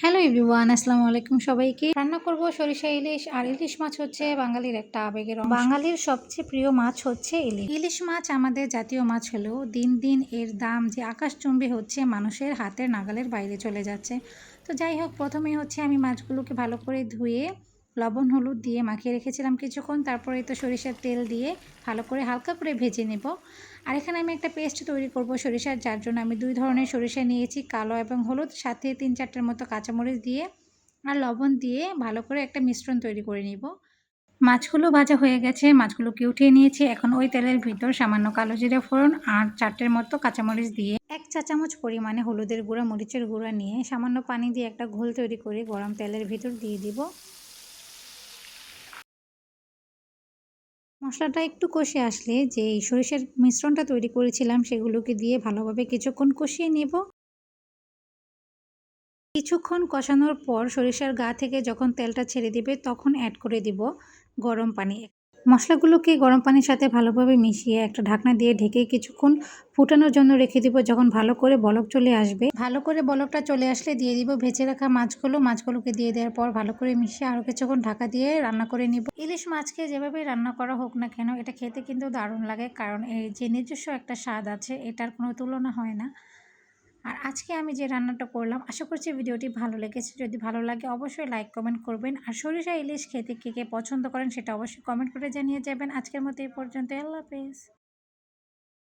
Hello everyone, আসসালামু আলাইকুম সবাইকে। রান্না করব সরিষা ইলিশ। আর ইলিশ মাছ হচ্ছে বাঙালির একটা আবেগের অংশ। বাঙালির সবচেয়ে প্রিয় মাছ হচ্ছে ইলিশ। ইলিশ মাছ আমাদের জাতীয় মাছ হলেও দিন দিন এর দাম যে আকাশচুম্বী হচ্ছে, মানুষের হাতের নাগালের বাইরে চলে যাচ্ছে। তো যাই হোক, প্রথমেই হচ্ছে আমি মাছগুলোকে ভালো করে ধুয়ে লবণ হলুদ দিয়ে মাখিয়ে রেখেছিলাম কিছুক্ষণ। তারপরে তো সরিষার তেল দিয়ে ভালো করে হালকা করে ভেজে নেব। আর এখানে আমি একটা পেস্ট তৈরি করব সরিষার, যার জন্য আমি 2 ধরনের সরিষা নিয়েছি, কালো এবং হলুদ, সাথে 3-4টের মতো কাঁচামরিচ দিয়ে আর লবণ দিয়ে ভালো করে একটা মিশ্রণ তৈরি করে নিব। মাছগুলো ভাজা হয়ে গেছে, মাছগুলোকে উঠিয়ে নিয়েছি। এখন ওই তেলের ভিতর সামান্য কালো জিরা ফোড়ন আর 4টের মতো কাঁচামরিচ দিয়ে 1 চা চামচ পরিমাণে হলুদের গুঁড়া, মরিচের গুঁড়া নিয়ে সামান্য পানি দিয়ে একটা ঘোল তৈরি করে গরম তেলের ভিতর দিয়ে দিব। মশলাটা একটু কষে আসলে যে সরিষার মিশ্রণটা তৈরি করেছিলাম সেগুলোকে দিয়ে ভালোভাবে কিছুক্ষণ কষিয়ে নেব। কিছুক্ষণ কষানোর পর সরিষার গা থেকে যখন তেলটা ছেড়ে দিবে তখন অ্যাড করে দিব গরম পানি। মশলাগুলোকে গরম পানির সাথে ভালোভাবে মিশিয়ে একটা ঢাকনা দিয়ে ঢেকে কিছুক্ষণ ফুটানোর জন্য রেখে দিব। যখন ভালো করে বলক চলে আসবে, ভালো করে বলকটা চলে আসলে দিয়ে দিব ভেজে রাখা মাছগুলোকে দিয়ে দেওয়ার পর ভালো করে মিশিয়ে আরও কিছুক্ষণ ঢাকা দিয়ে রান্না করে নিব। ইলিশ মাছকে যেভাবেই রান্না করা হোক না কেন, এটা খেতে কিন্তু দারুণ লাগে, কারণ এই যে নিজস্ব একটা স্বাদ আছে, এটার কোনো তুলনা হয় না। আর আজকে আমি যে রান্নাটা করলাম, আশা করছি ভিডিওটি ভালো লেগেছে। যদি ভালো লাগে অবশ্যই লাইক কমেন্ট করবেন। আর সরিষা ইলিশ খেতে কে কে পছন্দ করেন সেটা অবশ্যই কমেন্ট করে জানিয়ে যাবেন। আজকের মতো এই পর্যন্ত, আল্লাহ হাফেজ।